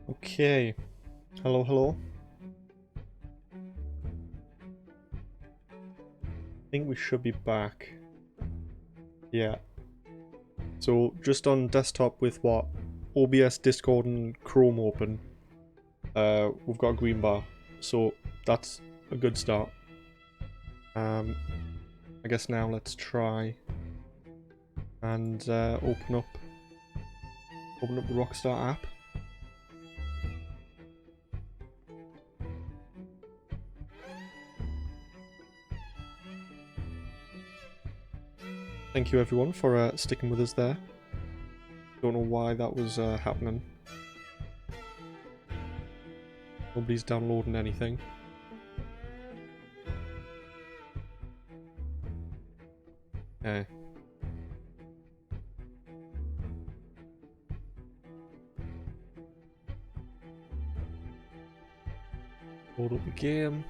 Okay. Hello, hello. I think we should be back. Yeah. So just on desktop with what? OBS, Discord, and Chrome open. We've got a green bar. So that's a good start. I guess now let's try and open up the Rockstar app. Thank you everyone for sticking with us there. Don't know why that was happening. Nobody's downloading anything. Okay. Load up the game.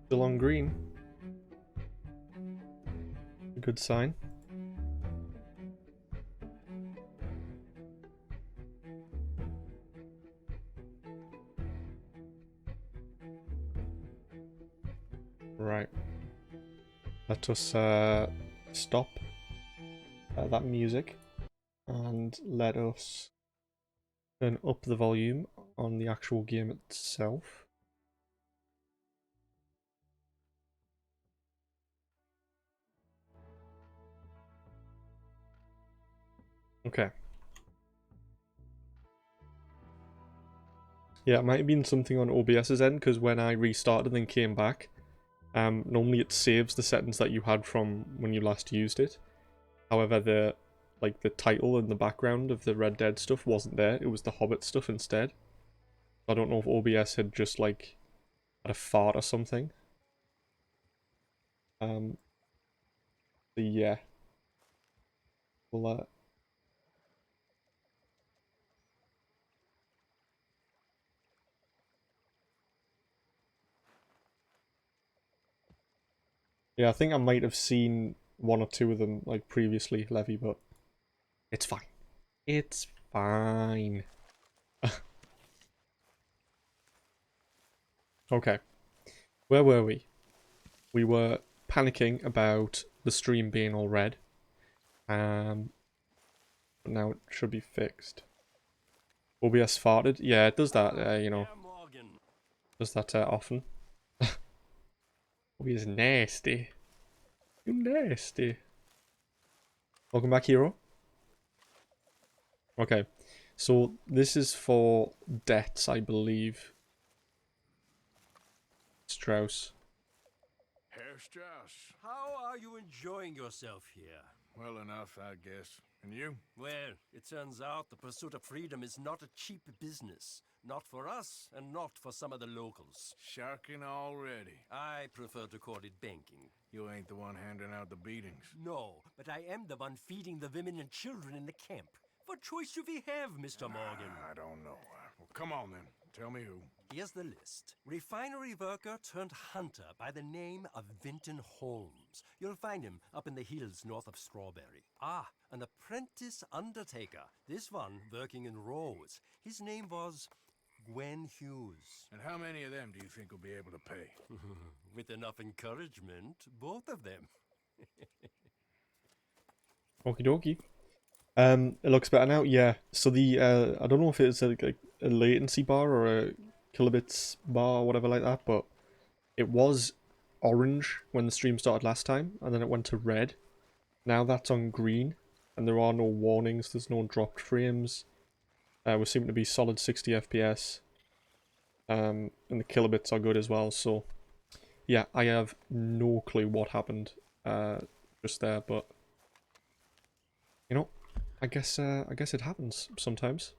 Still on green. A good sign. Right. Let us stop that music and let us turn up the volume on the actual game itself. Okay. Yeah, it might have been something on OBS's end because when I restarted and then came back, normally it saves the settings that you had from when you last used it. However, the title and the background of the Red Dead stuff wasn't there. It was the Hobbit stuff instead. I don't know if OBS had just had a fart or something. But yeah, we'll yeah, I think I might have seen one or two of them previously, Levy, but it's fine. It's fine. Okay, where were we? We were panicking about the stream being all red. But now it should be fixed. OBS farted? Yeah, it does that, does that often. OBS nasty. You nasty. Welcome back, hero. Okay, so this is for debts, I believe. Strauss. Herr Strauss. How are you enjoying yourself here? Well enough, I guess. And you? Well, it turns out the pursuit of freedom is not a cheap business. Not for us, and not for some of the locals. Sharking already. I prefer to call it banking. You ain't the one handing out the beatings. No, but I am the one feeding the women and children in the camp. What choice do we have, Mr. Morgan? I don't know. Well, come on then. Tell me who. Here's the list. Refinery worker turned hunter by the name of Vinton Holmes. You'll find him up in the hills north of Strawberry. Ah, an apprentice undertaker. This one working in Rhodes. His name was Gwen Hughes. And how many of them do you think will be able to pay? With enough encouragement, both of them. Okie dokie. It looks better now. Yeah. So the I don't know if it's a latency bar or a kilobits bar or whatever like that, but it was orange when the stream started last time, and then it went to red. Now that's on green, and there are no warnings. There's no dropped frames. We seem to be solid 60 FPS. And the kilobits are good as well. So yeah, I have no clue what happened just there, but you know, I guess it happens sometimes.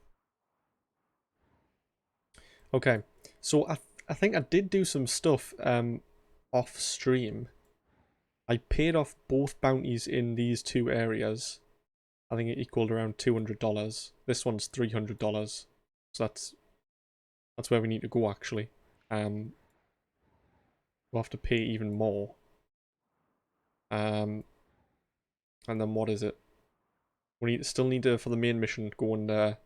Okay, so I think I did do some stuff off stream. I paid off both bounties in these two areas. I think it equaled around $200. This one's $300. So that's where we need to go actually. We'll have to pay even more. And then what is it? We still need to, for the main mission, go and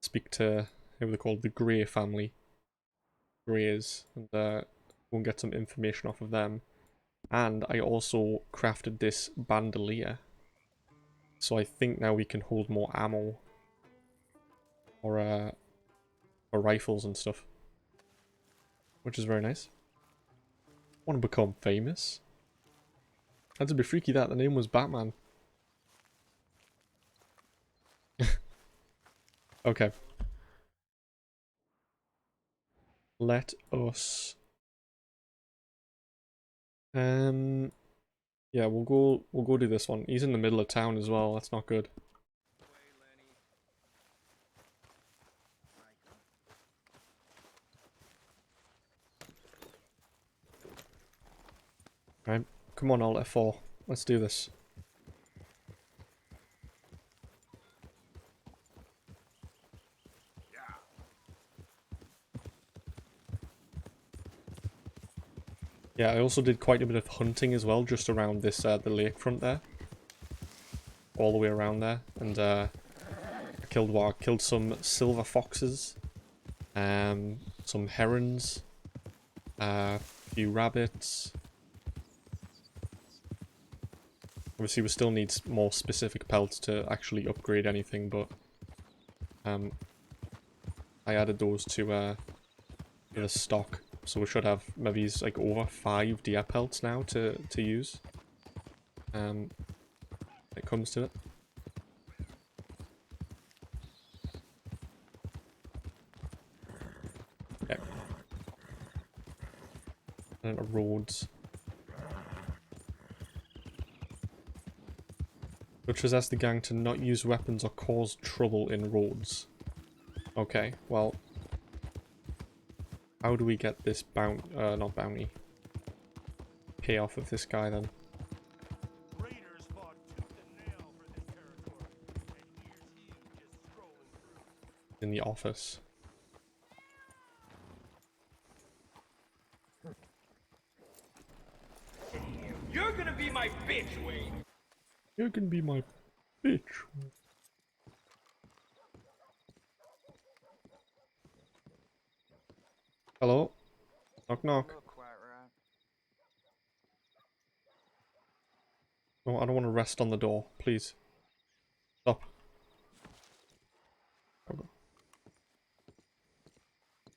speak to who they're called, the Grey family. Greys, and go and get some information off of them. And I also crafted this bandolier. So I think now we can hold more ammo. Or rifles and stuff. Which is very nice. Want to become famous? That'd be freaky that the name was Batman. Okay. Let us yeah, we'll go do this one. He's in the middle of town as well, that's not good. Right, come on Alt F4. Let's do this. Yeah, I also did quite a bit of hunting as well, just around this, the lakefront there. All the way around there. And, I killed some silver foxes. Some herons. A few rabbits. Obviously we still need more specific pelts to actually upgrade anything, but... I added those to, the stock. So we should have maybe like over 5 deer pelts now to use. When it comes to it. Okay. And roads. Which has asked the gang to not use weapons or cause trouble in roads. Okay, well... How do we get this not bounty? Payoff of this guy then? Raiders fought tooth and nail for this territory, and here's you just strolling through. In the office. You're gonna be my bitch, Wayne. You can be my bitch. Hello? Knock knock. Look quite right. No, I don't want to rest on the door. Please. Stop. Okay.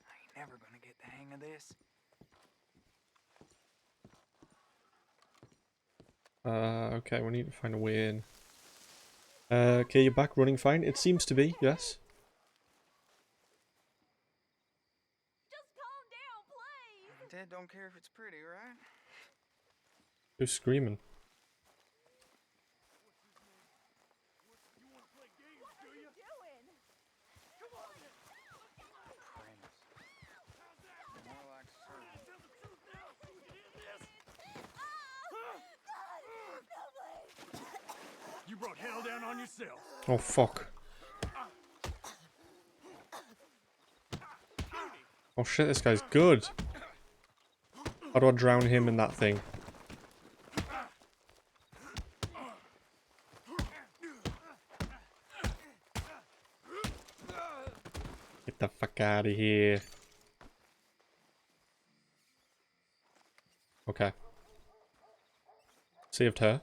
I ain't never gonna get the hang of this. Okay, we need to find a way in. Okay, you're back running fine? It seems to be, yes. Just calm down, please. Dad don't care if it's pretty, right? Who's screaming? What are you doing? Prince. More like servant. You brought hell down on yourself. Oh, fuck. Oh shit, this guy's good. How do I drown him in that thing? Get the fuck out of here. Okay. Saved her.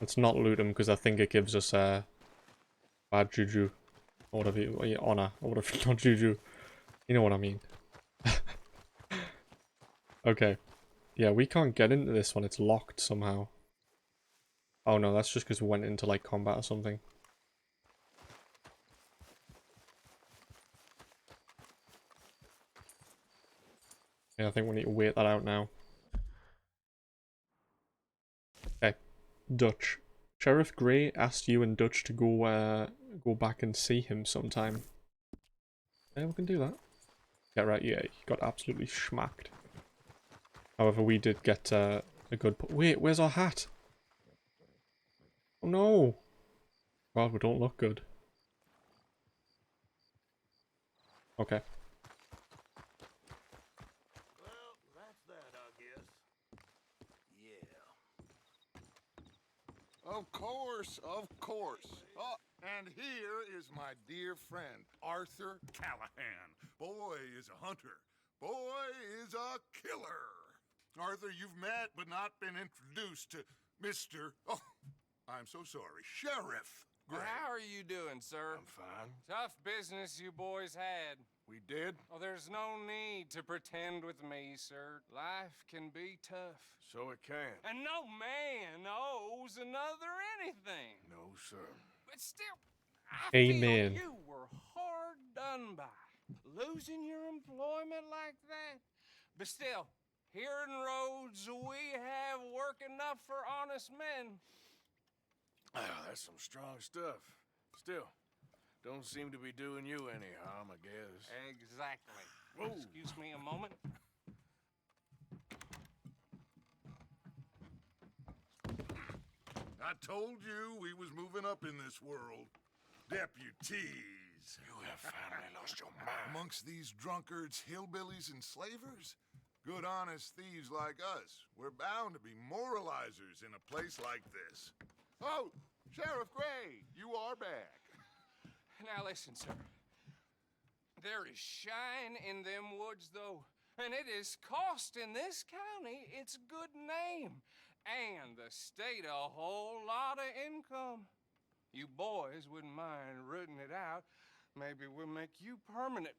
Let's not loot him because I think it gives us bad juju. Or whatever you, honor. Or whatever, not juju. You know what I mean. Okay. Yeah, we can't get into this one. It's locked somehow. Oh no, that's just because we went into like combat or something. Yeah, I think we need to wait that out now. Okay. Dutch. Sheriff Grey asked you and Dutch to go back and see him sometime. Yeah, we can do that. Yeah, right, yeah, he got absolutely schmacked. However, we did get a a good... Wait, where's our hat? Oh no! God, we don't look good. Okay. Well, that's that, I guess. Yeah. Of course, of course. Oh, and here is my dear friend, Arthur. Callahan. Boy is a hunter. Boy is a killer. Arthur, you've met but not been introduced to Mr. Oh, I'm so sorry, Sheriff Well, Gray. how are you doing, sir? I'm fine. Tough business you boys had. We did? Oh, there's no need to pretend with me, sir. Life can be tough. So it can. And no man owes another anything. No, sir. But still, I Amen. feel you were hard done by. Losing your employment like that. But still, here in Rhodes, we have work enough for honest men. Ah, that's some strong stuff. Still, don't seem to be doing you any harm, I guess. Exactly. Whoa. Excuse me a moment. I told you we was moving up in this world. Deputies. You have finally lost your mind. Amongst these drunkards, hillbillies, and slavers? Good honest thieves like us. We're bound to be moralizers in a place like this. Oh, Sheriff Gray, you are back. Now listen, sir. There is shine in them woods, though, and it is costing this county its good name and the state a whole lot of income. You boys wouldn't mind rooting it out. Maybe we'll make you permanent.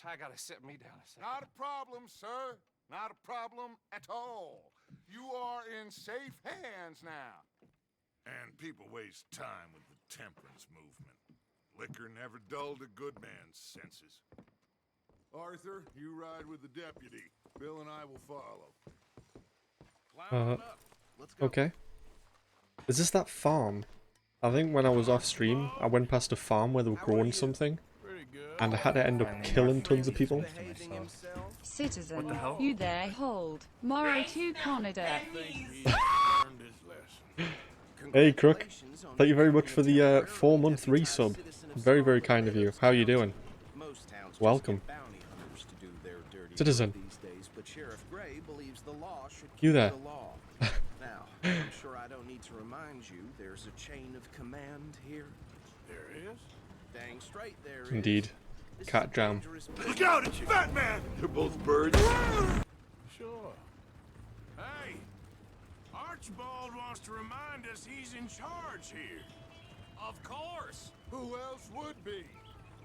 I gotta sit me down a second. Not a problem, sir. Not a problem at all. You are in safe hands now. And people waste time with the temperance movement. Liquor never dulled a good man's senses. Arthur, you ride with the deputy. Bill and I will follow. Climb on up. Let's go. Okay. Is this that farm? I think when I was off stream, I went past a farm where they were growing something, Pretty good. and I had to end up killing tons of people. Citizen, you there, hold. Morrow to Canada. He's learned his lesson. Hey Crook, thank you very much for the 4-month resub. Very, very kind of you. How are you doing? Welcome. Citizen. You there? Now, I'm sure I don't need to remind you, there's a chain of command here. There is? Dang straight there is. Indeed. This Cat is a jam. dangerous Look out, it's Batman! They're both birds. Sure. Hey, Archibald wants to remind us he's in charge here. Of course. Who else would be?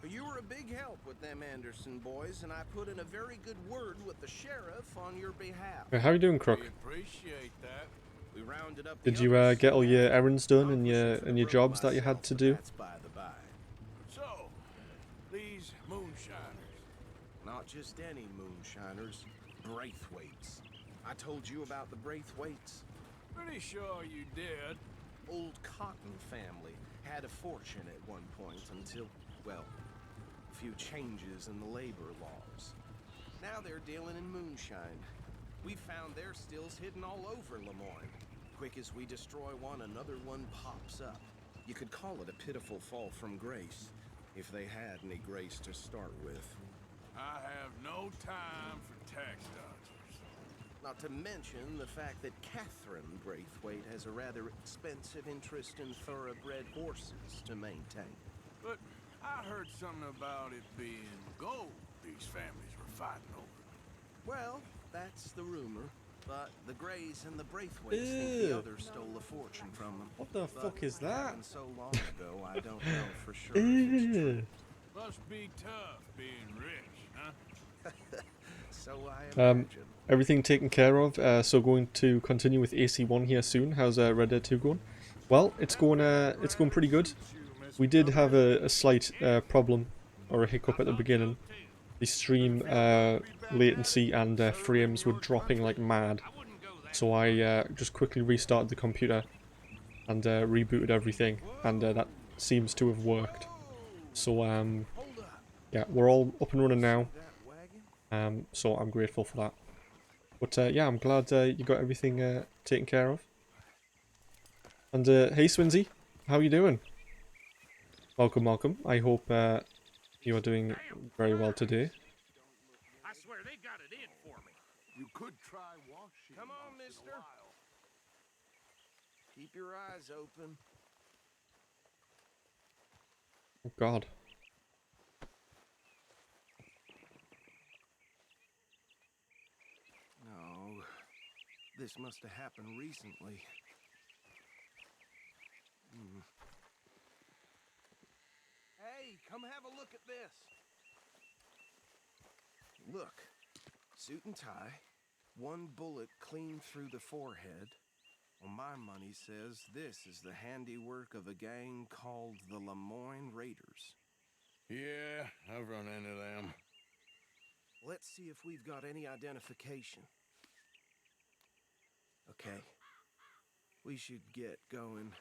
But you were a big help with them Anderson boys, and I put in a very good word with the sheriff on your behalf. Hey, how are you doing, Crook? We appreciate that. We rounded up the Did you others. get all your errands done and your jobs that you had to do? That's by the by. So, these moonshiners. Not just any moonshiners, Braithwaites. I told you about the Braithwaites. Pretty sure you did. Old Cotton family had a fortune at one point until, well, a few changes in the labor laws. Now they're dealing in moonshine. We found their stills hidden all over Lemoyne. Quick as we destroy one, another one pops up. You could call it a pitiful fall from grace, if they had any grace to start with. I have no time for tax dodgers. Not to mention the fact that Catherine Braithwaite has a rather expensive interest in thoroughbred horses to maintain. But I heard something about it being gold these families were fighting over. Well, that's the rumor. But the Greys and the Braithwaites think the Ew. others stole the fortune from them. What the But fuck is that? happened so long ago, I don't know for sure if it's true. Ew. Must be tough being rich, huh? So I imagine. Everything taken care of, so going to continue with AC1 here soon. How's Red Dead 2 going? Well, it's going pretty good. We did have a slight problem, or a hiccup at the beginning. The stream latency and frames were dropping like mad. So I just quickly restarted the computer and rebooted everything, and that seems to have worked. So yeah, we're all up and running now. That wagon? So I'm grateful for that. But yeah, I'm glad you got everything taken care of. And hey Swinsy, how you doing? Welcome, welcome. I hope you are doing very well today. I swear they got it in for me. You could try washing. Come on, once in a mister. while. Keep your eyes open. Oh God. No, this must have happened recently. Hey, come have a look at this. Look, suit and tie, one bullet clean through the forehead. Well, my money says this is the handiwork of a gang called the Lemoyne Raiders. Yeah, I've run into them. Let's see if we've got any identification. Okay, we should get going.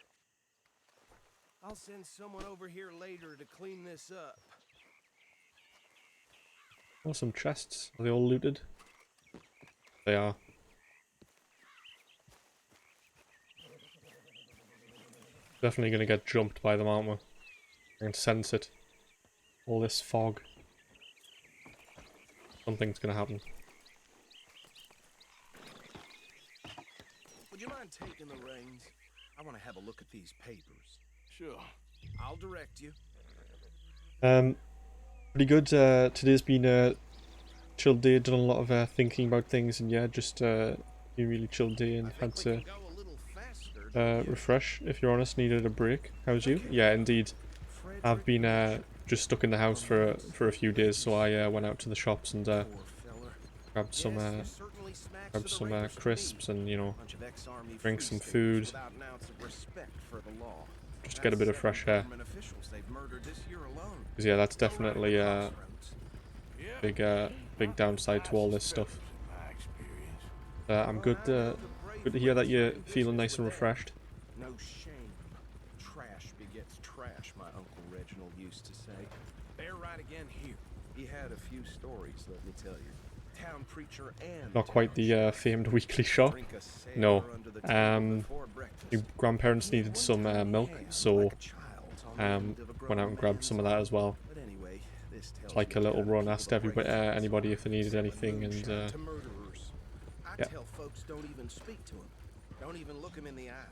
I'll send someone over here later to clean this up. Oh, some chests. Are they all looted? They are. Definitely gonna get jumped by them, aren't we? I can sense it. All this fog. Something's gonna happen. Would you mind taking the reins? I want to have a look at these papers. Sure. I'll direct you. Pretty good. Today's been a chill day. Done a lot of thinking about things, and yeah, just been a really chill day, and had to refresh. If you're honest, needed a break. How's you? Yeah, indeed. I've been just stuck in the house for a few days, so I went out to the shops and grabbed some crisps and, you know, drink some food. Just to get a bit of fresh air. Because yeah, that's definitely a big downside to all this stuff. I'm good to hear that you're feeling nice and refreshed. No shame. Trash begets trash, my Uncle Reginald used to say. They're right again here. He had a few stories, let me tell you. Town preacher and not quite the famed weekly shop. No. Your grandparents needed some milk, so went out and grabbed some of that as well. It's like a little run. Asked anybody if they needed anything, and yeah. Tell folks don't even speak to him. Don't even look him in the eye.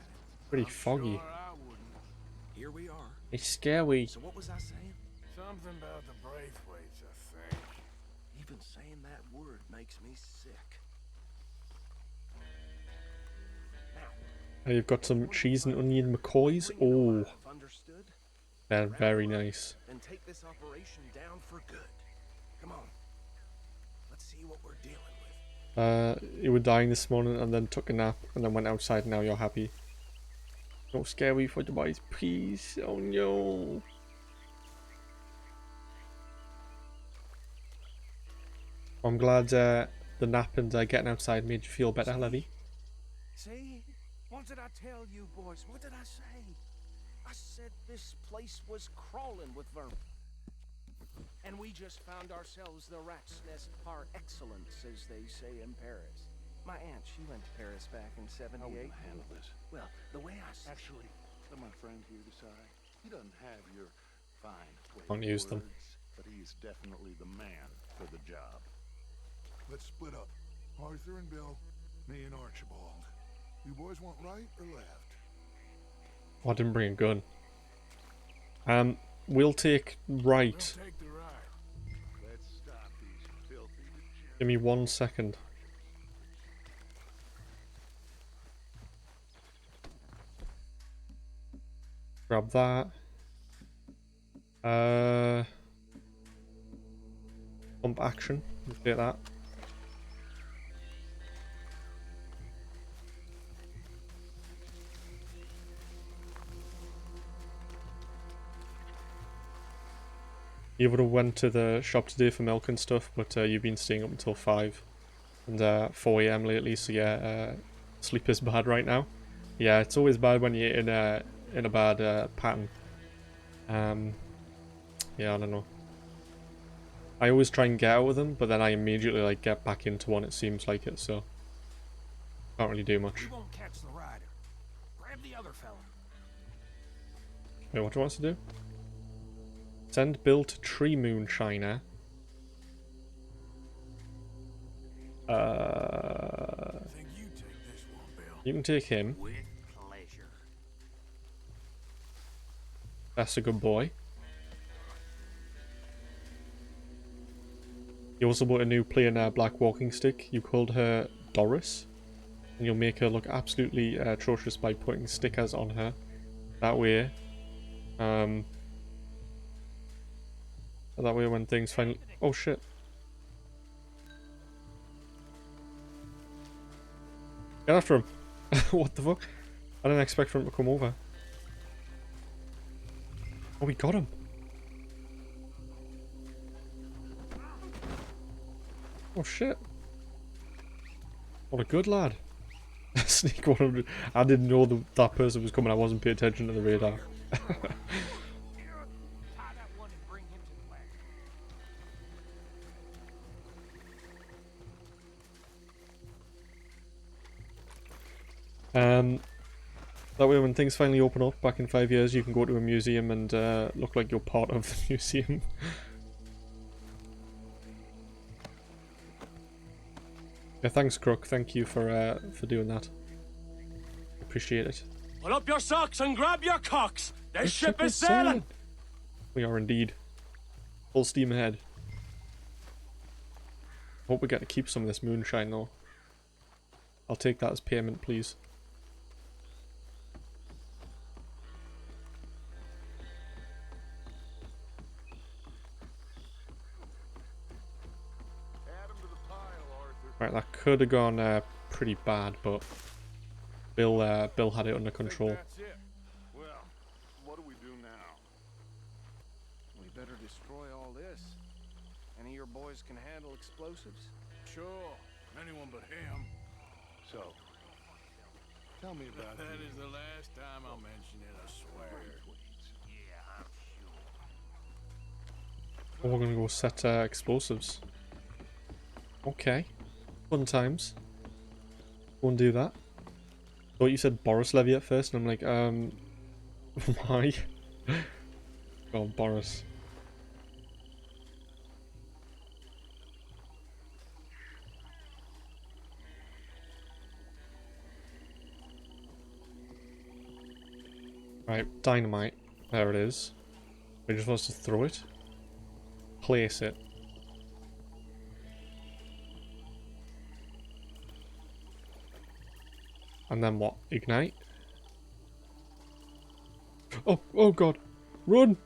Pretty foggy. Sure I wouldn't. Here we are. It's scary. So what was I saying? Something about the Braithwaites, I think. Even saying that word makes me sick. You've got some cheese and onion McCoys. Oh, they're very nice. And take this operation down for good. Come on. Let's see what we're dealing with. You were dying this morning and then took a nap and then went outside and now you're happy. No scary for the boys, please. Oh no. I'm glad the nap and getting outside made you feel better, Levy. See? What did I tell you, boys? What did I say? I said this place was crawling with vermin. And we just found ourselves the rat's nest par excellence, as they say in Paris. My aunt, she went to Paris back in '78. How will you handle this? Well, the way I see Actually, let my friend here decide. He doesn't have your fine way Don't of use them. words, but he's definitely the man for the job. Let's split up. Arthur and Bill, me and Archibald. You boys want right or left? Oh, I didn't bring a gun. We'll take right. We'll take the right. Let's stop these filthy degenerates. Give me 1 second. Grab that. Pump action. Let's get that. You would have went to the shop today for milk and stuff, but you've been staying up until 5 and 4 AM lately, so yeah, sleep is bad right now. Yeah, it's always bad when you're in a bad pattern. Yeah, I don't know. I always try and get out of them, but then I immediately like get back into one. It seems like it. So Can't really do much. We won't catch the rider. Grab the other fella. Wait, what do you want us to do? Send Bill to Tree Moonshiner. I think you take this one, Bill. You can take him. With pleasure. That's a good boy. You also bought a new plain black walking stick. You called her Doris. And you'll make her look absolutely atrocious by putting stickers on her. That way, when things finally... Oh shit. Get after him. What the fuck? I didn't expect for him to come over. Oh, we got him. Oh shit. What a good lad. Sneak 100. I didn't know that person was coming. I wasn't paying attention to the radar. Tie that one and bring him to the wagon. That way when things finally open up back in 5 years, you can go to a museum and look like you're part of the museum. Yeah, thanks, Crook. Thank you for doing that. Appreciate it. Pull up your socks and grab your cocks. This ship is sailing. We are indeed. Full steam ahead. Hope we get to keep some of this moonshine though. I'll take that as payment, please. Add 'em to the pile, Arthur. Right, that could have gone pretty bad, but Bill had it under control. That's it. Well, what do we do now? We better destroy all this. Any of your boys can handle explosives? Sure. Anyone but him. So, tell me about That is the last time I'll mention it, I swear. Yeah, I'm sure. Oh, we're gonna go set explosives. Okay. Fun times. Go and do that. Thought you said Boris Levy at first, and I'm like, why? Oh, Boris. Right, dynamite. There it is. We just want us to throw it. Place it. And then what? Ignite? Oh, oh god. Run!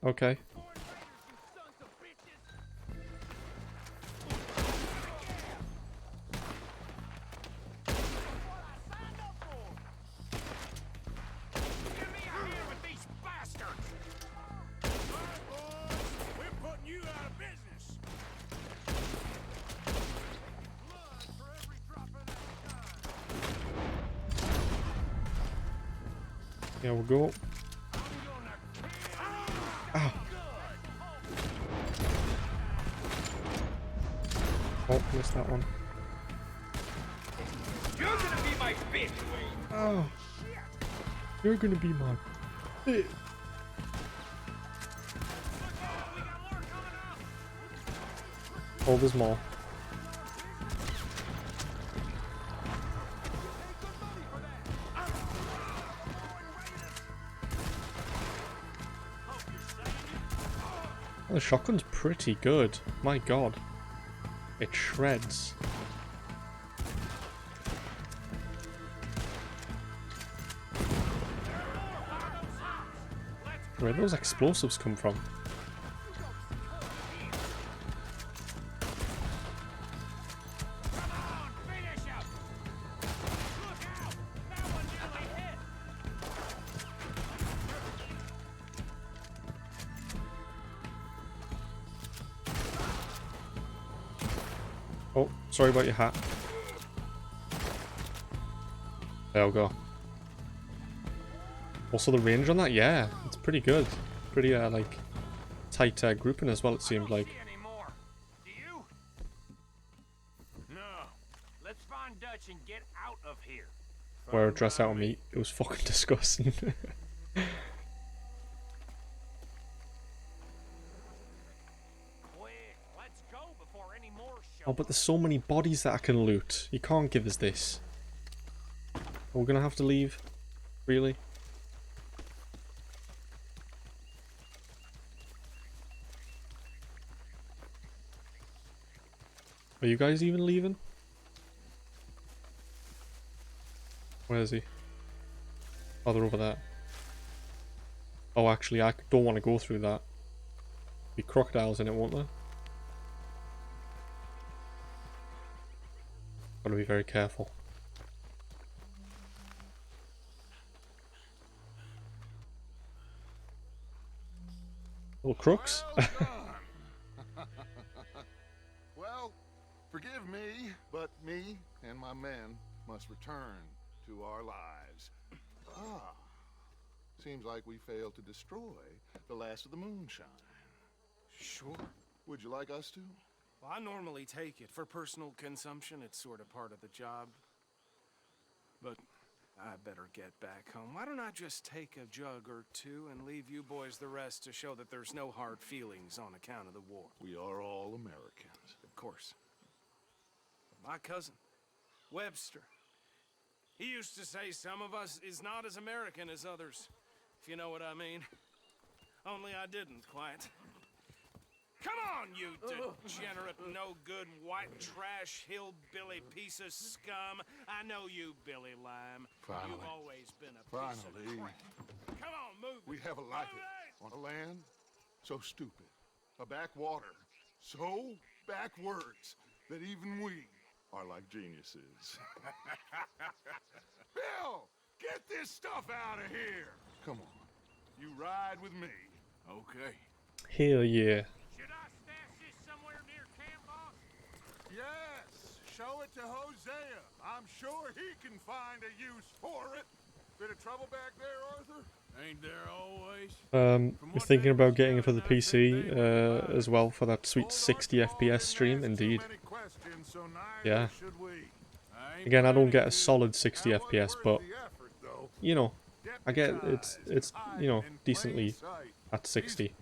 Okay. Yeah, we'll go. Ah. Oh, missed that one. You're gonna be my bitch, Wayne. Oh. You're gonna be my bitch. Oh, there's more. Oh, the shotgun's pretty good. My god. It shreds. Where did those explosives come from? Oh, sorry about your hat. There we go. Also the range on that, yeah, it's pretty good. Pretty, like, tight grouping as well, it seemed like. Anymore. Do you? No. Let's find Dutch and get out of here. Wear a dress out of meat. It was fucking disgusting. Quick, let's go before any more show. Oh, but there's so many bodies that I can loot. You can't give us this. We're gonna have to leave? Really? Are you guys even leaving? Where is he? Oh, they're over there. Oh, actually, I don't want to go through that. Be crocodiles in it, won't there? Gotta be very careful. Little crooks. Well done. Well, forgive me, but me and my men must return to our lives. Ah, seems like we failed to destroy the last of the moonshine. Sure. Would you like us to? Well, I normally take it for personal consumption. It's sort of part of the job. But I better get back home. Why don't I just take a jug or two and leave you boys the rest to show that there's no hard feelings on account of the war? We are all Americans. Of course. My cousin, Webster, he used to say some of us is not as American as others, if you know what I mean. Only I didn't quite. Come on, you degenerate, no-good, white trash, hillbilly piece of scum. I know you, Billy Lime. Finally. You've always been a piece of crap. Come on, move it. We have a life Move it! on a land so stupid, a backwater so backwards that even we are like geniuses. Bill, get this stuff out of here. Come on, you ride with me. Okay. Hell yeah. Should I stash this somewhere near camp, boss? Yes, show it to Hosea. I'm sure he can find a use for it. Bit of trouble back there, Arthur? Ain't there always? We're thinking about getting it for the PC as well for that sweet 60 FPS stream, indeed. Yeah. Again, I don't get a solid 60 FPS, but you know, I get it's you know, decently at 60.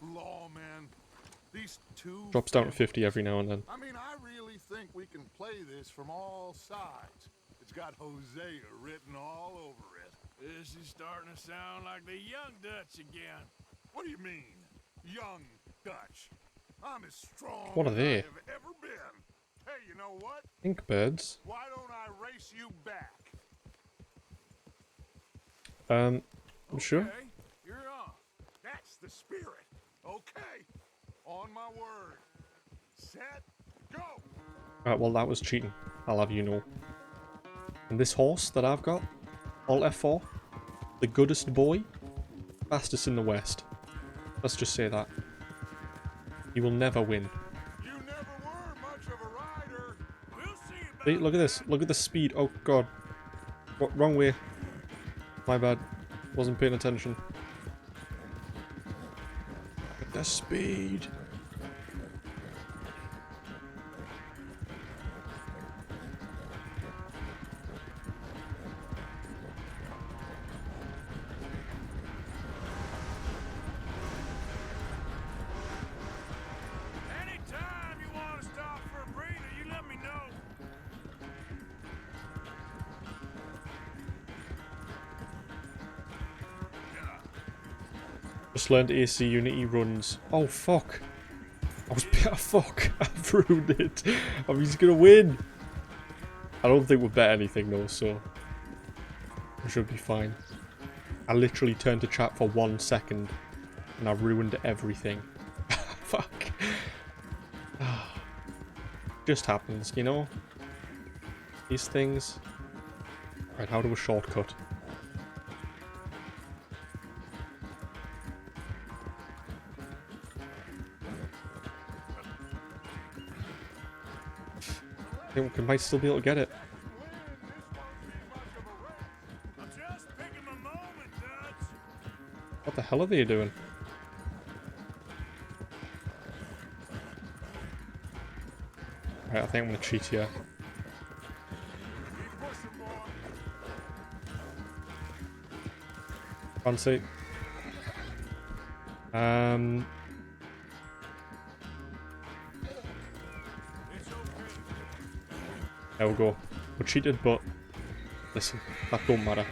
Drops down to 50 every now and then. I mean, I really think we can play this from all sides. It's got Hosea written all over it. This is starting to sound like the young Dutch again. What do you mean, young Dutch? I'm as strong What are as they? I have ever been. Hey, you know what? Inkbirds. Why don't I race you back? I'm sure. Okay, you're on. That's the spirit. Okay, on my word. Set, go. Right, well that was cheating. I'll have you know. And this horse that I've got, Alt F4, the goodest boy, fastest in the West. Let's just say that. He will never win. You never were much of a rider. We'll see about See, look at this. Look at the speed. Oh god. What, wrong way. My bad. Wasn't paying attention. Look at the speed. Anytime you want to stop for a breather, you let me know. Just learned AC Unity runs. Oh fuck. I was fuck. I've ruined it. I mean, he's gonna win. I don't think we'll bet anything though, so we should be fine. I literally turned to chat for 1 second and I ruined everything. Fuck. Just happens, you know? These things. Right, how do we shortcut? I think we might still be able to get it. I'm just picking my moment, Dutch. What the hell are they doing? Right, I think I'm gonna cheat here. Keep pushing, boy. Fancy. It's okay. There we go. We cheated, but listen, that don't matter.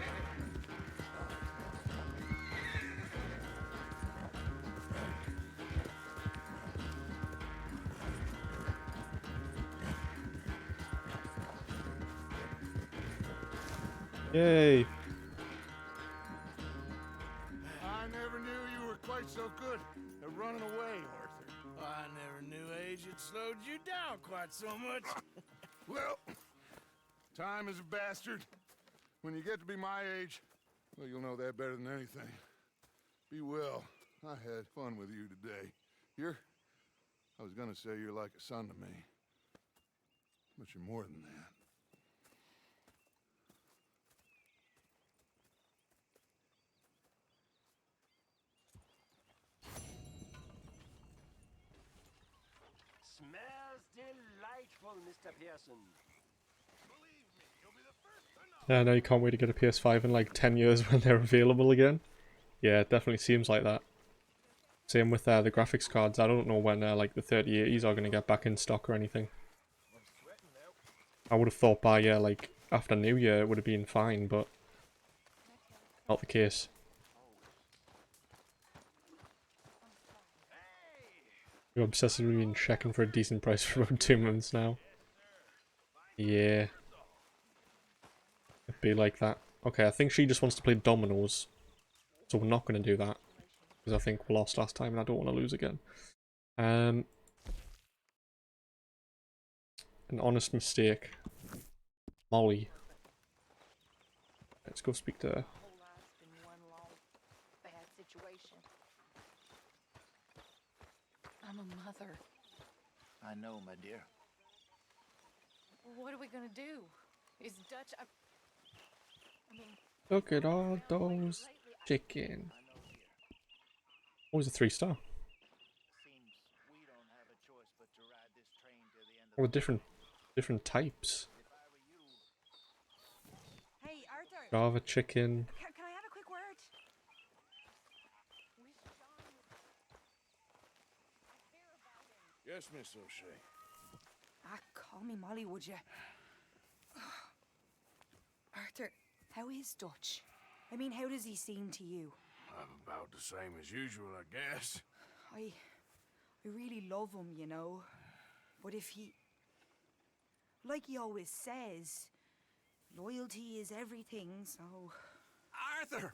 Yay! I never knew you were quite so good at running away, Arthur. I never knew age had slowed you down quite so much. Well, time is a bastard. When you get to be my age, well, you'll know that better than anything. Be well. I had fun with you today. I was gonna say you're like a son to me. But you're more than that. Smells delightful, Mr. Pearson. Yeah, I know you can't wait to get a PS5 in like 10 years when they're available again. Yeah, it definitely seems like that. Same with the graphics cards. I don't know when like the 3080s are going to get back in stock or anything. I would have thought by like after New Year it would have been fine, but not the case. We've obsessively been checking for a decent price for about 2 months now. Yeah. It'd be like that. Okay, I think she just wants to play dominoes. So we're not going to do that. Because I think we lost last time and I don't want to lose again. An honest mistake. Molly. Let's go speak to her. I'm a mother. I know, my dear. What are we gonna do? Is Dutch? I mean, Look at all those chicken. Always a 3-star. Oh, different types. hey Arthur. Java chicken. Can I have a quick word? Yes, Miss O'Shea. Call me Molly, would you? Arthur, how is Dutch? I mean, how does he seem to you? I'm about the same as usual, I guess. I really love him, you know. But if he... Like he always says, loyalty is everything, so... Arthur!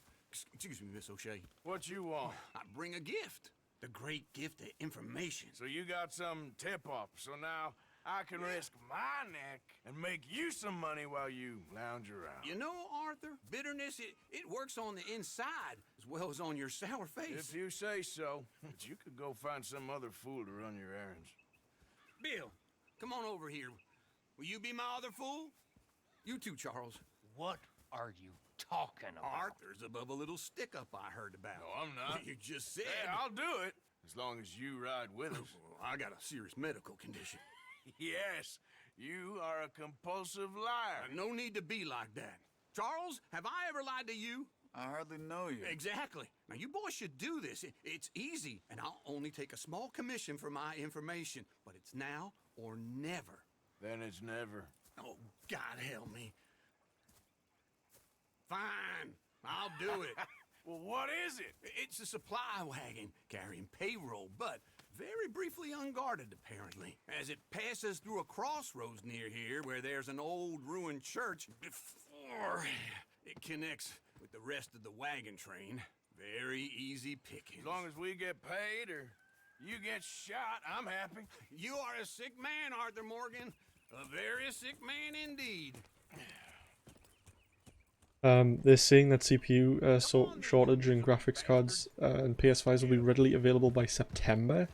Excuse me, Miss O'Shea. What you want? I bring a gift. The great gift of information. So you got some tip-off, so now I can risk my neck and make you some money while you lounge around. You know, Arthur, bitterness, it works on the inside as well as on your sour face. If you say so, but you could go find some other fool to run your errands. Bill, come on over here. Will you be my other fool? You too, Charles. What are you talking about? Arthur's above a little stick-up I heard about. No, I'm not. You just said... Hey, I'll do it, as long as you ride with us. I got a serious medical condition. Yes, you are a compulsive liar. No need to be like that. Charles, have I ever lied to you? I hardly know you. Exactly. Now, you boys should do this. It's easy, and I'll only take a small commission for my information. But it's now or never. Then it's never. Oh, God help me. Fine, I'll do it. Well, what is it? It's a supply wagon carrying payroll, but very briefly unguarded, apparently. As it passes through a crossroads near here where there's an old ruined church before it connects with the rest of the wagon train. Very easy pickings. As long as we get paid or you get shot, I'm happy. You are a sick man, Arthur Morgan. A very sick man indeed. They're saying that CPU shortage in graphics cards and PS5s will be readily available by September.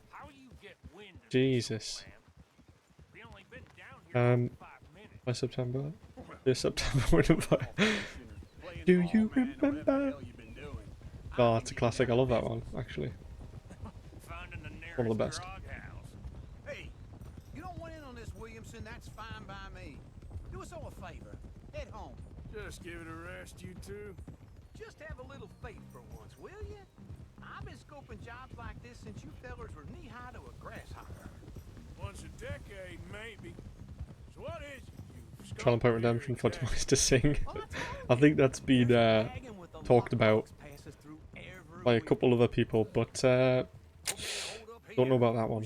Jesus. By September? This September. Do you remember? Oh, it's a classic. I love that one, actually. One of the best. Hey, you don't want in on this, Williamson? Listen, that's fine by me. Do us all a favor. Head home. Just give it a rest, you two. Just have a little faith for once, will you? I've been scoping jobs like this since you fellers were knee-high to a grasshopper. Once a decade, maybe. So what is it? You've Trial and Point Redemption for Twice to Sing. I think that's been talked about by a couple other people, but don't know about that one.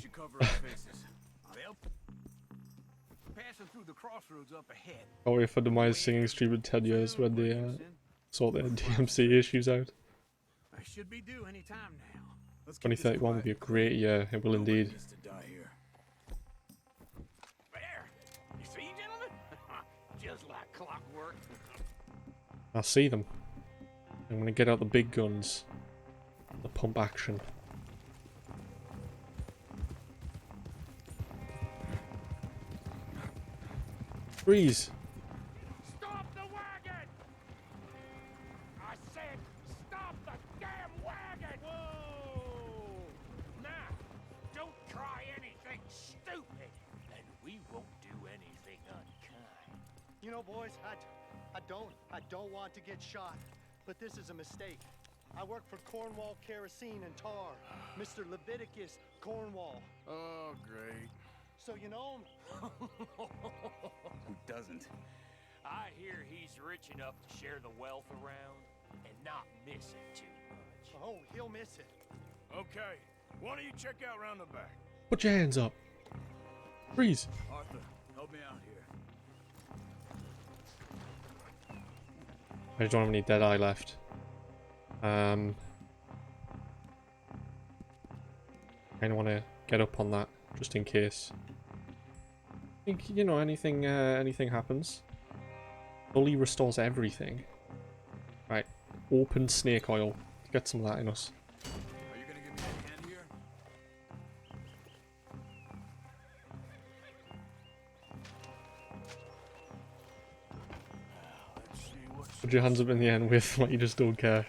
I'll wait for Demise singing stream in 10 years when they sort their DMC issues out. I should be due any time now. 2031 would be a great year, it will indeed. You see, gentlemen? Just like clockwork. I see them. I'm gonna get out the big guns. The pump action. Freeze! Stop the wagon! I said, stop the damn wagon! Whoa! Now, don't try anything stupid, and we won't do anything unkind. You know, boys, I don't want to get shot, but this is a mistake. I work for Cornwall Kerosene and Tar, Mr. Leviticus Cornwall. Oh, great. So you know him? Who doesn't? I hear he's rich enough to share the wealth around and not miss it too much. Oh, he'll miss it. Okay, why don't you check out round the back? Put your hands up! Freeze! Arthur, help me out here. I don't have any Deadeye left. I kinda wanna get up on that, just in case. I think, you know, anything happens. Bully restores everything. Right, open snake oil. Get some of that in us. Are you gonna give me a hand here? Let's see what's... Put your hands up in the end with like you just don't care.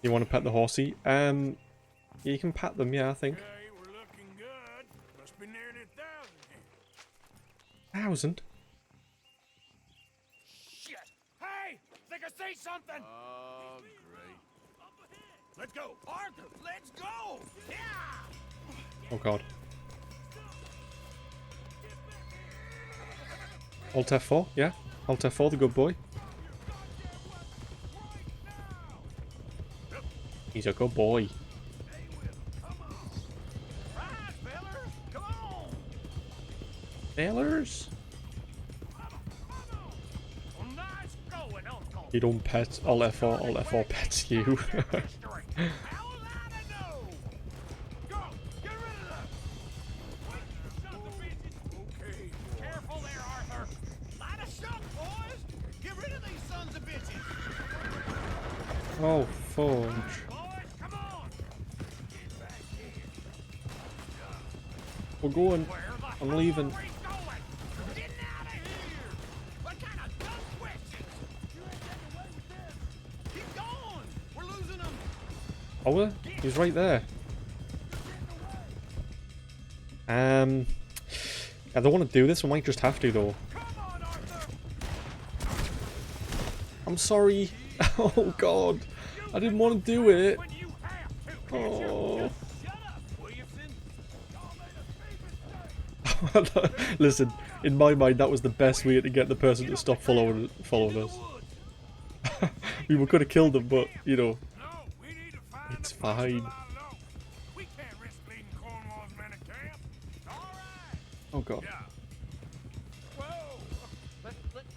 You want to pet the horsey? Yeah, you can pat them, yeah, I think. Okay, we're looking good. Must be nearly 1,000 here. 1,000? Shit! Hey! Think I see something! Oh, great. Let's go! Arthur, let's go! Yeah! Oh god. Alt F4, yeah. Alt F4, the good boy. He's a good boy. Sailors? You don't pet Alt F4, Alt F4 pets you. Careful there, Arthur! Light a shot, boys! Get rid of these sons of bitches! Oh, fudge. We're going. I'm leaving. Oh, well, he's right there. I don't want to do this. I might just have to, though. I'm sorry. Oh God, I didn't want to do it. Oh. Listen, in my mind, that was the best way to get the person to stop following us. We were gonna kill them, but you know, it's fine. Oh god.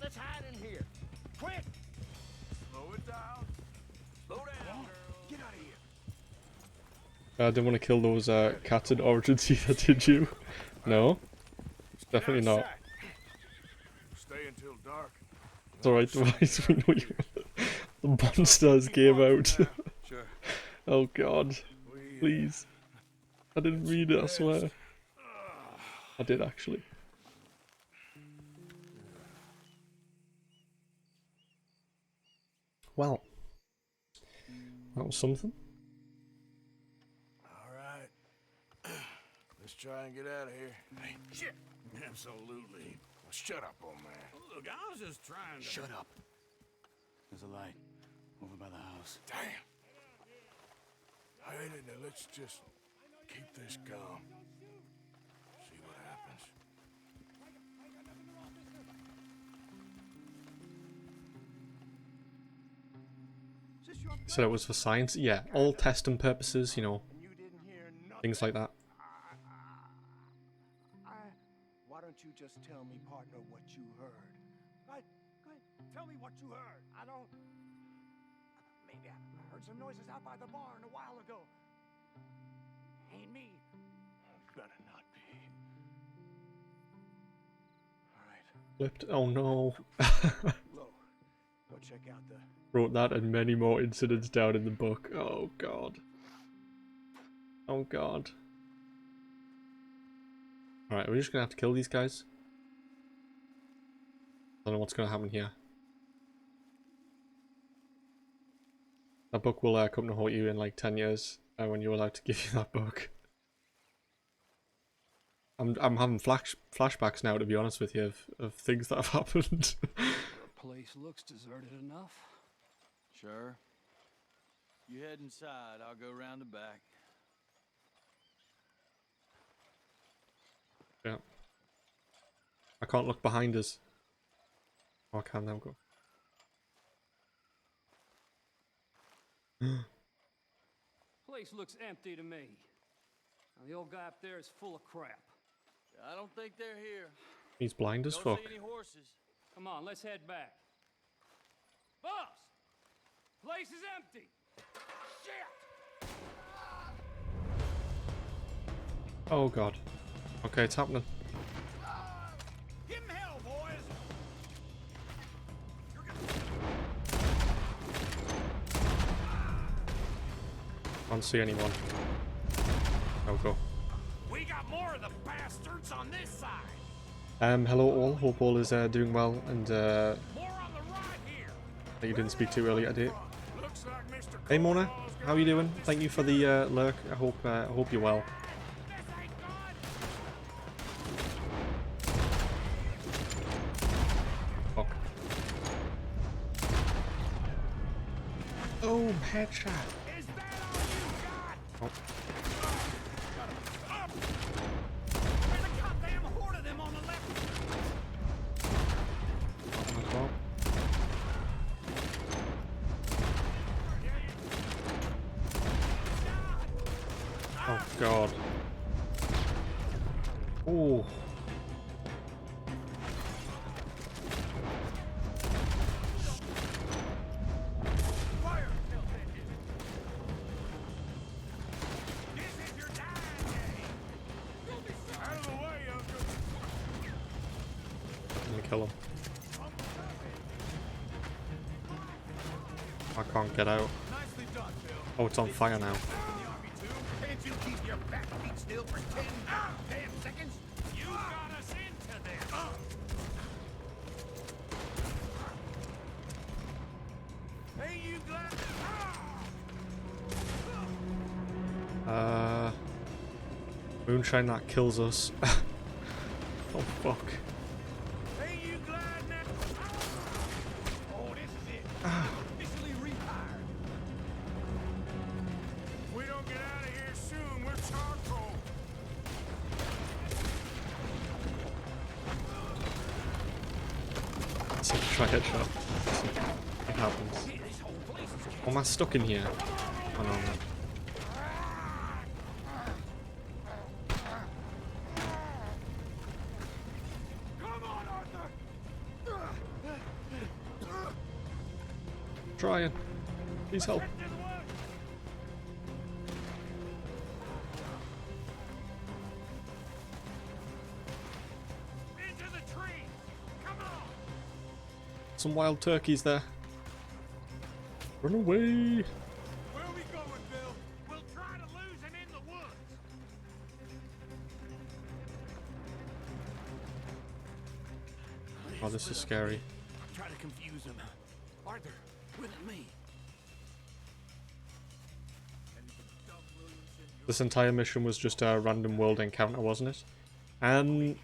Let's hide in here. Quick! Slow it down. Slow down, girl. Get out of here. I didn't want to kill those cats in Origins either, did you? No? Definitely not. Stay until dark. It's alright, Device, we know you. The monsters came out. Sure. Oh god. Please. I didn't read it, I swear. I did actually. Well. That was something. Alright. This Let's try and get out of here. Hey, shit! Absolutely. Well, shut up, old man. Look, I was just trying to... Shut up. There's a light over by the house. Damn. Hey, now let's just keep this calm. See what happens. So it was for science? Yeah, all testing purposes, you know, things like that. Why don't you just tell me, partner, what you heard? Go ahead, tell me what you heard. I don't... Maybe I heard some noises out by the barn a while ago. Ain't me. Better not be. All right. Flipped. Oh no. Lo, go check out the... Wrote that and many more incidents down in the book. Oh god. Oh god. Alright, we're just gonna have to kill these guys. I don't know what's gonna happen here. That book will come to haunt you in like 10 years when you're allowed to give you that book. I'm having flashbacks now, to be honest with you, of things that have happened. Place looks deserted enough. Sure. You head inside, I'll go round the back. Yeah. I can't look behind us. Oh, I can now go. Place looks empty to me. Now, the old guy up there is full of crap. I don't think they're here. He's blind as Don't fuck. see any horses. Come on, let's head back. Boss! Place is empty! Shit! Oh god. Okay, it's happening. Give him hell, boys! Can't see anyone. Oh, go. We got more of the bastards on this side. Hello all. Hope all is doing well, and More on the right here. that you didn't speak to earlier today. Looks like Mr. Hey Mona, how are you doing? Thank you for the lurk. I hope you're well. Fuck. Oh, headshot. Is that all you got? Oh. There's a goddamn horde of them on the left. Oh god. Oh. Fire! This is your dying day. Out of the way, Uncle. I'm gonna kill him. I can't get out. Nicely done, Bill. Oh, it's on fire now. Can't you keep your back feet still for 10 damn seconds? You got us into this. Hey, you glad? Moonshine that kills us. Oh fuck. Hey, you glad now? Oh, this is it. Officially retired. If we don't get out of here soon, we're charcoal. So try headshot. It happens. Oh, am I stuck in here? Oh no, no. Come on, Arthur. Trying. Please help. Into the tree. Come on. Some wild turkeys there. Run away. Where are we going, Bill? We'll try to lose him in the woods. Oh, this is scary. Try to confuse him. Arthur, with me. This entire mission was just a random world encounter, wasn't it?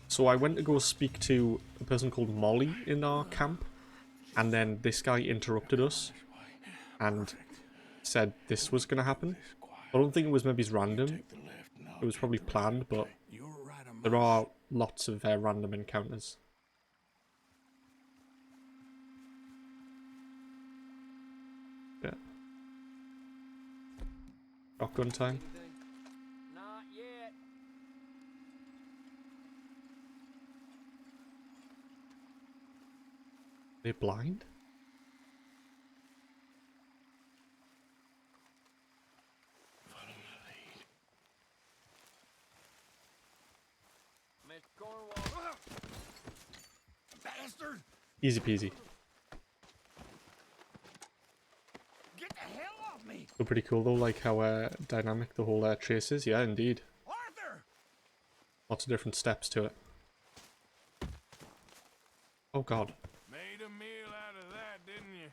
So I went to go speak to a person called Molly in our camp, and then this guy interrupted us and said this was going to happen. I don't think it was maybe random. It was probably planned, but there are lots of random encounters. Yeah. Shotgun time. Not yet. Are they blind? Mr. Cornwall. Bastard! Easy peasy. Get the hell off me! Still pretty cool though, like how dynamic the whole chase is. Yeah, indeed. Arthur! Lots of different steps to it. Oh god. Made a meal out of that, didn't you?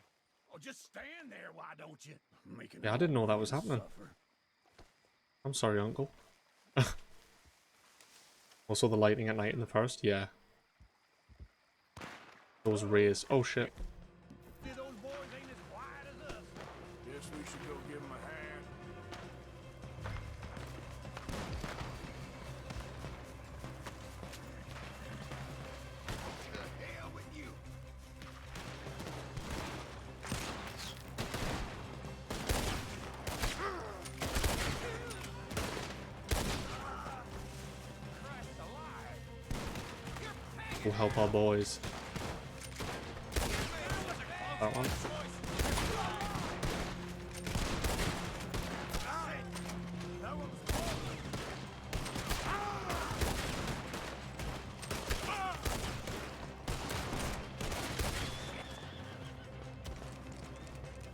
Oh, just stand there, why don't you? Making Yeah, I didn't know that was happening. suffer. I'm sorry, uncle. Also the lighting at night in the forest, yeah. Those rays. Oh shit. See, those boys ain't as quiet as us. Guess we should go give him a hand. The hell with you! We'll help our boys. That one.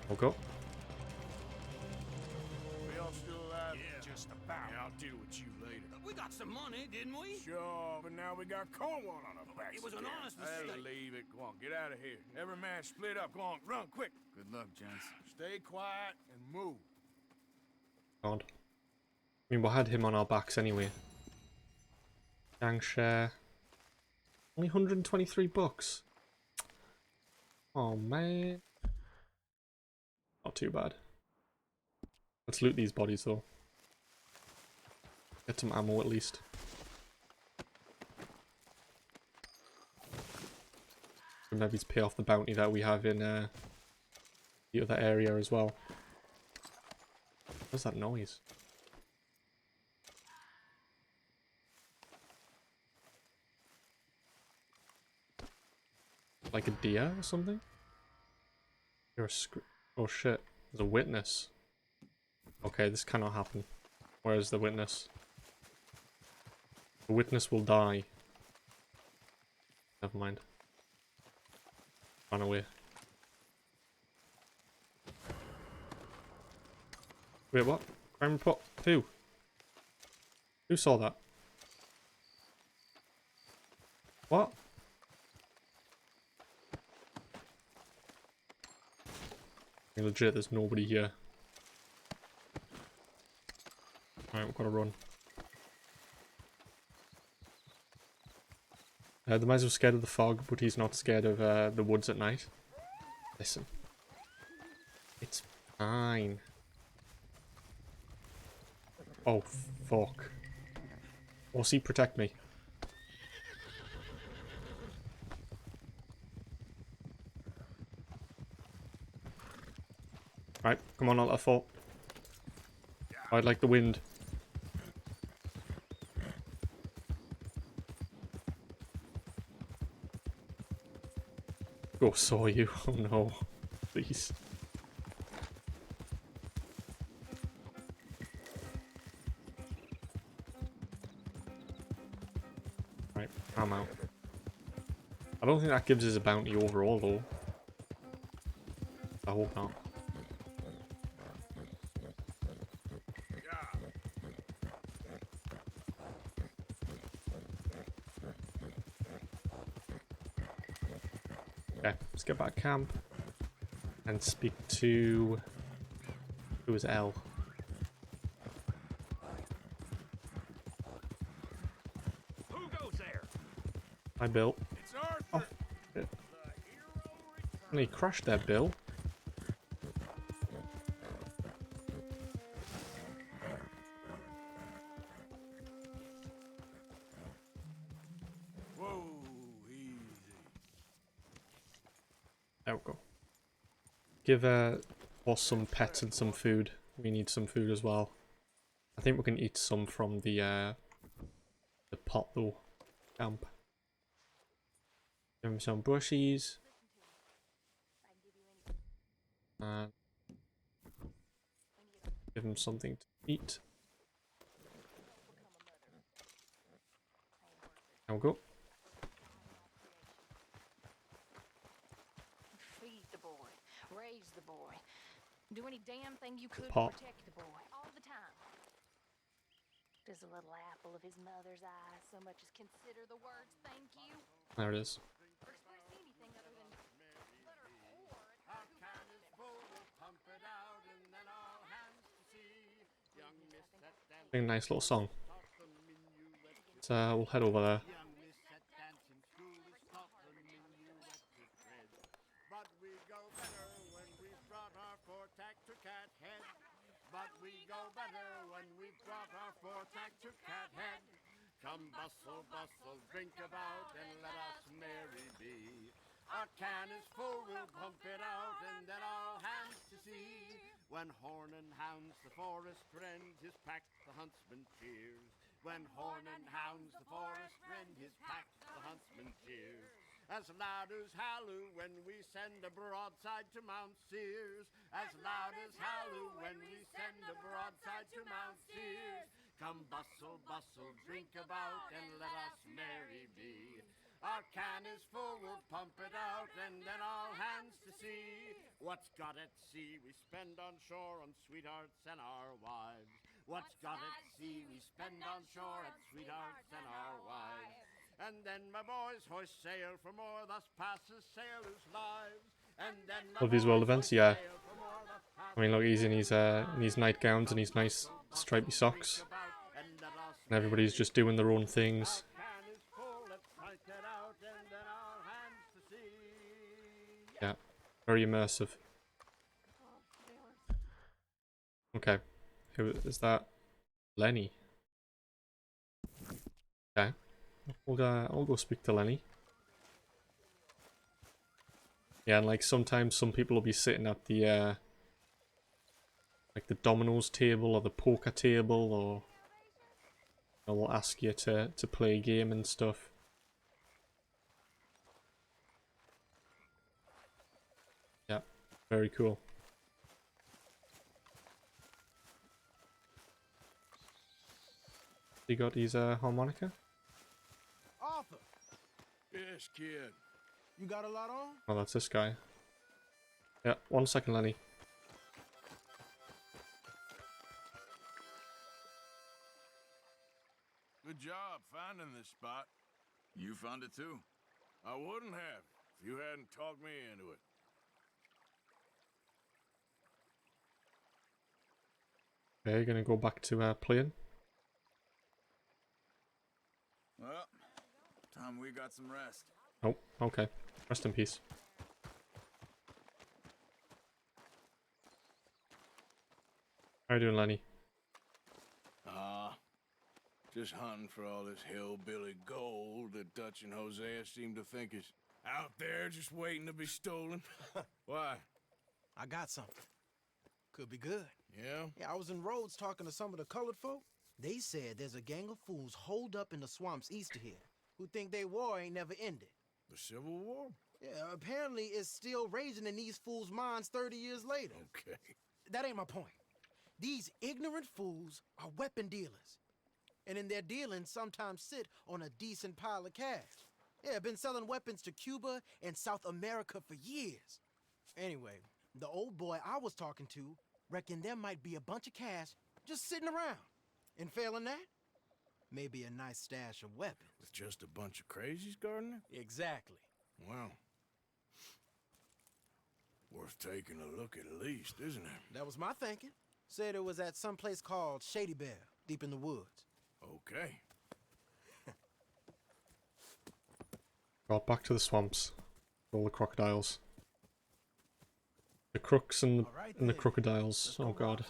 We'll go. We all still alive? Yeah, just about. Yeah, I'll deal with you later. We got some money, didn't we? Sure, but now we got Cornwall on our backs. It was an again. honest Hey, mistake. leave it. Go on, get out of here. Every man split up. Go on, run quick. Good luck, gents. Stay quiet and move. God. I mean, we had him on our backs anyway. Gang share. Only 123 bucks. Oh man. Not too bad. Let's loot these bodies though. Get some ammo at least. And maybe pay off the bounty that we have in the other area as well. What's that noise? Like a deer or something? You're a oh shit, there's a witness. Okay, this cannot happen. Where is the witness? The witness will die. Never mind. Run away. Wait, what? Crime report? Who? Who saw that? What? Legit, there's nobody here. Alright, we've got to run. The man's scared of the fog, but he's not scared of the woods at night. Listen. It's fine. Oh, fuck. Aussie, protect me. Right, come on, I'll let her fall. I'd like the wind. Go saw you. Oh no. Please. Right, I'm out. I don't think that gives us a bounty overall though. I hope not. Okay, let's get back camp and speak to... who is L? Hi, Bill. It's Arthur. Oh, shit. And he crashed there, Bill. Whoa, easy. There we go. Give us some pets and some food. We need some food as well. I think we can eat some from the pot though. Camp. Give him some bushies. And give him something to eat. There we go. Feed the boy, raise the boy, do any damn thing you could to pot. protect the boy all the time. Does a little apple of his mother's eye so much as consider the words thank you? There it is. Or express anything other than letter whore? A nice little song. So we'll head over there. But we go better when we've brought our four-tack to Cathead. But we go better when we've brought our four-tack to Cathead. Come bustle, bustle, drink about, and let us merry be. Our can is full, we'll pump it out, and then all hands to sea. When horn and hounds the forest rend his pack, the huntsman cheers. When horn and hounds the forest rend his pack, the huntsman cheers. As loud as halloo when we send a broadside to Mount Sears. As loud as halloo when we send a broadside to Mount Sears. Come bustle, bustle, drink about, and let us merry be. Our can is full, we'll pump it out, and then all hands to sea. What's got at sea we spend on shore on sweethearts and our wives. What's got at sea we spend on shore on sweethearts and our wives. And then my boys hoist sail for more, thus passes sailors' lives. And then Love these world events, yeah. I mean, look, he's in his nightgowns and his nice stripy socks. And everybody's just doing their own things. Yeah, very immersive. Okay, who is that? Lenny. Okay, I'll go speak to Lenny. Yeah, and like sometimes some people will be sitting at the like the dominoes table or the poker table, or they'll ask you to play a game and stuff. Yeah, very cool. You got his harmonica? Arthur! Yes, kid. You got a lot on? Oh, that's this guy. Yeah, 1 second, Lenny. Good job finding this spot. You found it too? I wouldn't have if you hadn't talked me into it. Okay, gonna go back to playing. Well, time we got some rest. Oh, okay. Rest in peace. How you doing, Lenny? Just hunting for all this hillbilly gold that Dutch and Hosea seem to think is out there just waiting to be stolen. Why? I got something. Could be good. Yeah? Yeah, I was in Rhodes talking to some of the colored folk. They said there's a gang of fools holed up in the swamps east of here who think their war ain't never ended. The Civil War? Yeah, apparently it's still raging in these fools' minds 30 years later. Okay. That ain't my point. These ignorant fools are weapon dealers. And in their dealings sometimes sit on a decent pile of cash. Yeah, been selling weapons to Cuba and South America for years. Anyway, the old boy I was talking to reckoned there might be a bunch of cash just sitting around. And failing that, maybe a nice stash of weapons. With just a bunch of crazies, Gardner? Exactly. Well, worth taking a look at least, isn't it? That was my thinking. Said it was at some place called Shady Bear, deep in the woods. Okay. God, back to the swamps. All the crocodiles. The crooks and the crocodiles. Oh god.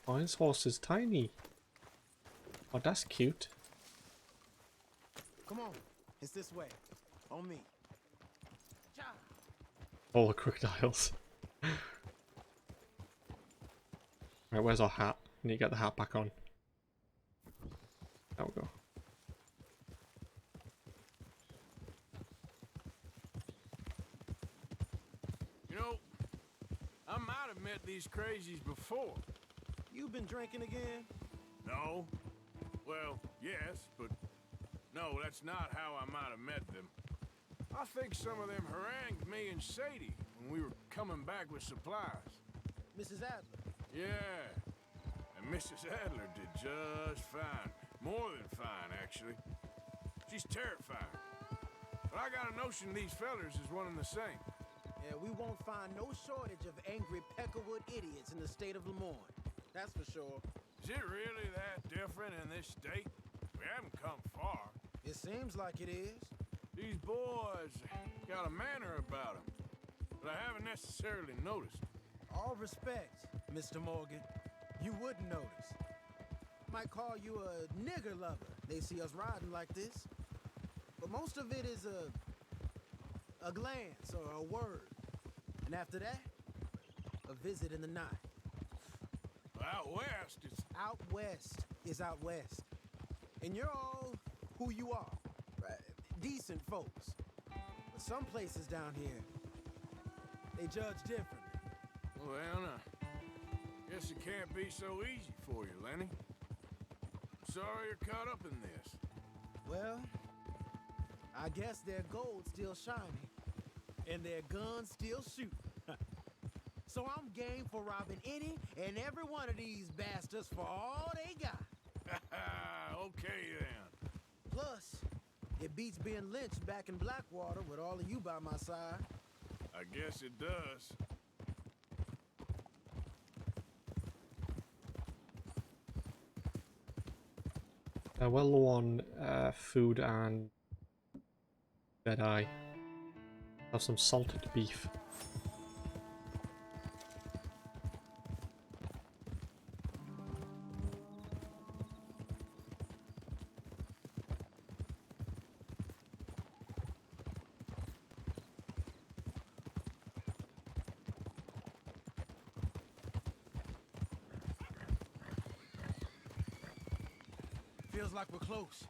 Oh, his horse is tiny. Oh, that's cute. Come on, it's this way. On me. All the crocodiles. Right, where's our hat? We need to get the hat back on. There we go. You know, I might have met these crazies before. You been drinking again? No. Well, yes, but no, that's not how I might have met them. I think some of them harangued me and Sadie when we were coming back with supplies. Mrs. Adler? Yeah. And Mrs. Adler did just fine. More than fine, actually. She's terrifying. But I got a notion these fellers is one and the same. Yeah, we won't find no shortage of angry Peckerwood idiots in the state of Lemoyne. That's for sure. Is it really that different in this state? We haven't come far. It seems like it is. These boys got a manner about them that I haven't necessarily noticed. All respect, Mr. Morgan. You wouldn't notice. Might call you a nigger lover. They see us riding like this. But most of it is a glance or a word. And after that, a visit in the night. Out west, it's... Out west is out west. And you're all who you are. Decent folks. But some places down here, they judge differently. Well, now, guess it can't be so easy for you, Lenny. Sorry you're caught up in this. Well, I guess their gold's still shining, and their guns still shoot. So I'm game for robbing any and every one of these bastards for all they got. Okay, then. Plus, it beats being lynched back in Blackwater with all of you by my side. I guess it does. Well low on food and Deadeye. Have some salted beef. Feels like we're close.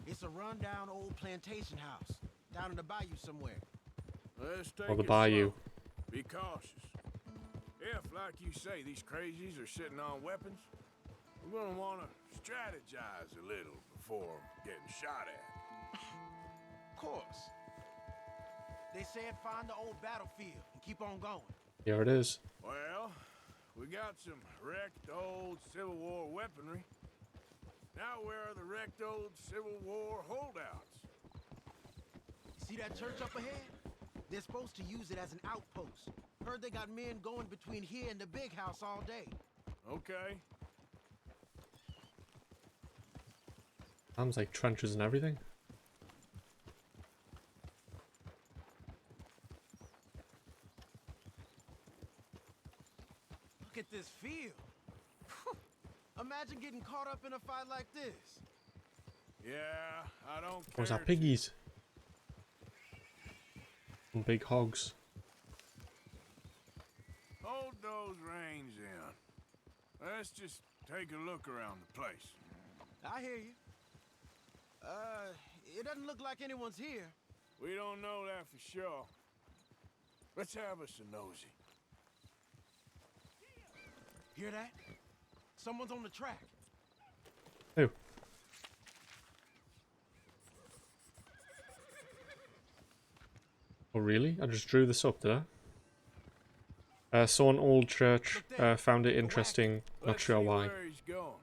It's a rundown old plantation house down in the bayou somewhere. Let's take Or the it bayou. slow. Be cautious. If, like you say, these crazies are sitting on weapons, we're gonna want to strategize a little before getting shot at. Of course. They said find the old battlefield and keep on going. Here it is. Well, we got some wrecked old Civil War weaponry. Now where are the wrecked old Civil War holdouts? See that church up ahead? They're supposed to use it as an outpost. Heard they got men going between here and the big house all day. Okay. Sounds like trenches and everything. Look at this field. Imagine getting caught up in a fight like this. Yeah, I don't care. Where's our piggies? Some big hogs. Hold those reins in. Let's just take a look around the place. I hear you. It doesn't look like anyone's here. We don't know that for sure. Let's have us a nosy. Hear that? Someone's on the track. Who? Oh really? I just drew this up, did I? Saw an old church, found it interesting, not sure why. Where he's going.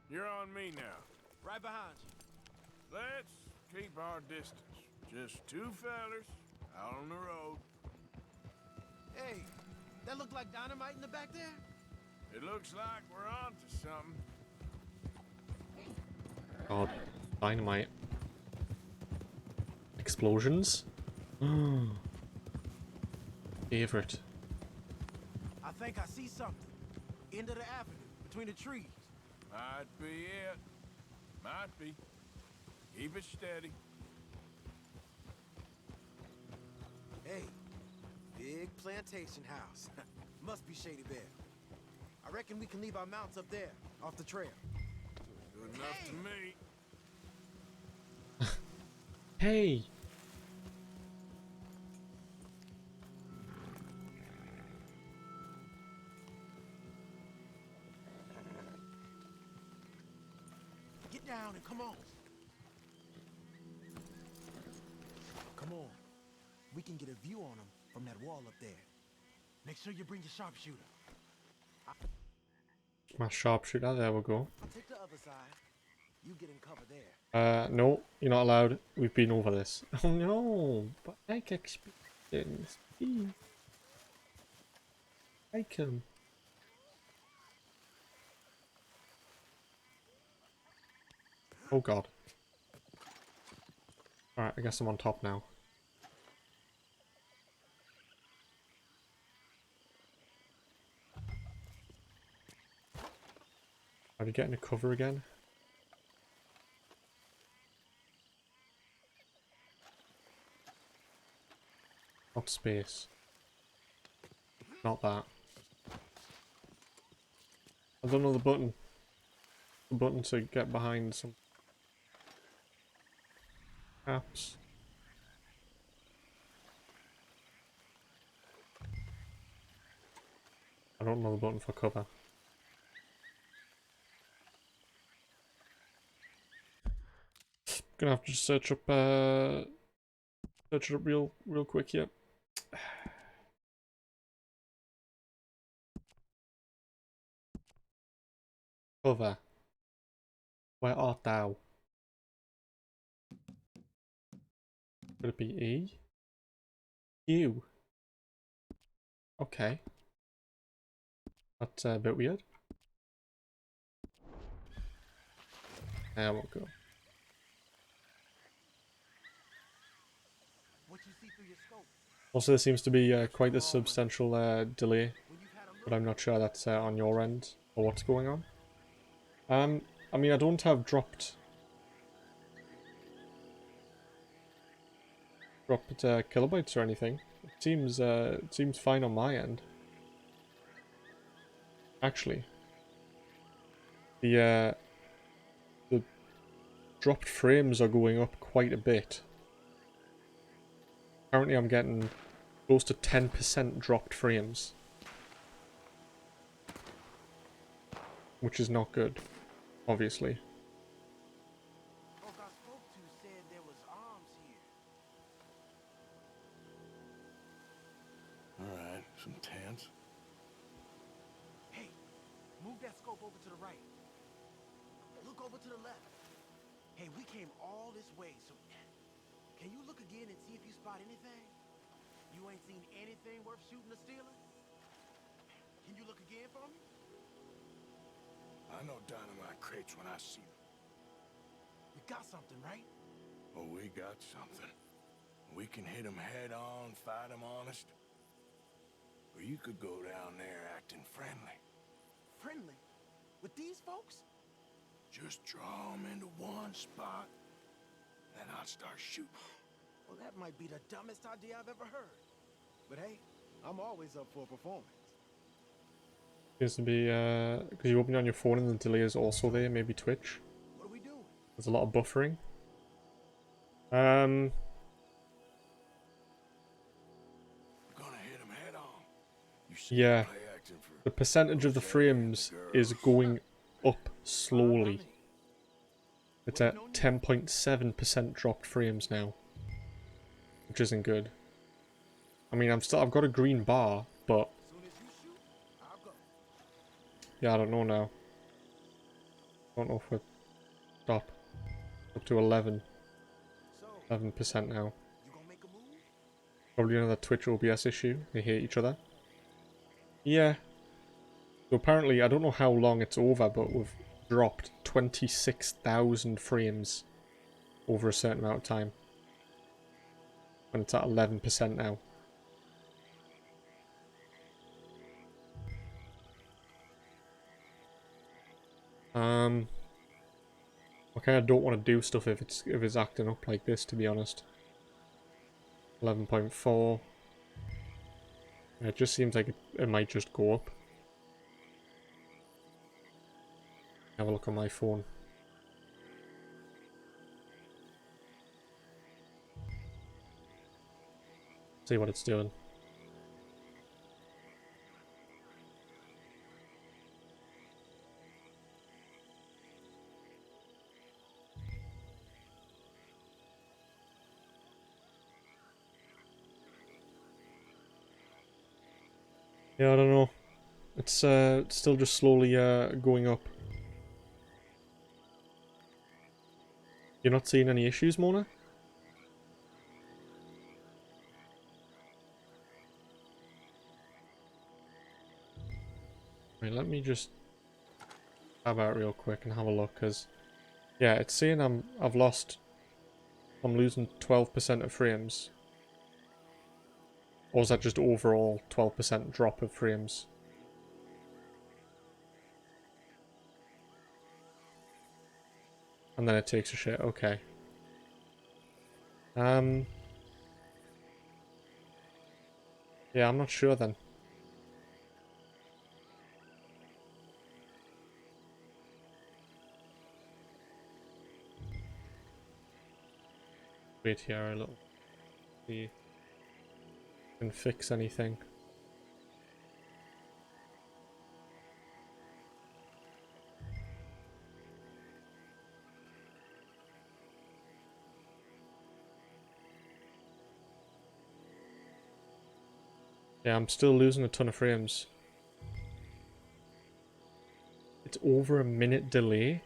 You're on me now. Right behind you. Let's keep our distance. Just two fellers out on the road. Hey, that look like dynamite in the back there? It looks like we're on to something. God, dynamite. Explosions? Favorite. I think I see something. End of the avenue, between the trees. Might be it. Might be. Keep it steady. Hey, big plantation house. Must be Shady Bear. I reckon we can leave our mounts up there, off the trail. Good enough to me. Hey! Get down and come on. Come on. We can get a view on them from that wall up there. Make sure you bring your sharpshooter. My sharpshooter, there we go. I'll take the other side. You get in cover there. No, you're not allowed. We've been over this. Oh no, but like experience, please. Like him. Oh god. Alright, I guess I'm on top now. Are we getting a cover again? Not space. Not that. I don't know the button. The button to get behind some apps. I don't know the button for cover. Gonna have to just search it up real quick here. Cover. Where art thou? Could it be E? U. Okay. That's a bit weird. There we go. Also, there seems to be quite a substantial delay, but I'm not sure that's on your end or what's going on. I mean, I don't have dropped kilobytes or anything. It seems fine on my end. Actually, the dropped frames are going up quite a bit. Currently, I'm getting close to 10% dropped frames, which is not good, obviously. Alright, some tents. Hey, move that scope over to the right. Look over to the left. Hey, we came all this way, so can you look again and see if you spot anything? You ain't seen anything worth shooting or stealing? Can you look again for me? I know dynamite crates when I see them. We got something, right? Oh, we got something. We can hit them head on, fight them honest. Or you could go down there acting friendly. Friendly? With these folks? Just draw them into one spot, then I'll start shooting. Well, that might be the dumbest idea I've ever heard. But hey, I'm always up for a performance. Seems to be, because you open it on your phone and the delay is also there, maybe Twitch. What are we doing? There's a lot of buffering. We're gonna hit them head on. You see Yeah, play acting for the percentage of the frames is going up slowly. It's at 10.7% dropped frames now, which isn't good. I mean, I've got a green bar, but yeah, I don't know now. I don't know if we're up to 11. 11% now. Probably another Twitch OBS issue. They hate each other. Yeah. So apparently, I don't know how long it's over, but we've dropped 26,000 frames over a certain amount of time. And it's at 11% now. I kind of don't want to do stuff if it's acting up like this, to be honest. 11.4. It just seems like it might just go up. Have a look on my phone. See what it's doing. Yeah, I don't know. It's still just slowly going up. You're not seeing any issues, Mona? Right, let me just tab out real quick and have a look, because yeah, it's saying I'm losing 12% of frames. Or is that just overall 12% drop of frames? And then it takes a shit, okay. Yeah, I'm not sure then. Wait here a little. See if I can fix anything. Yeah, I'm still losing a ton of frames. It's over a minute delay.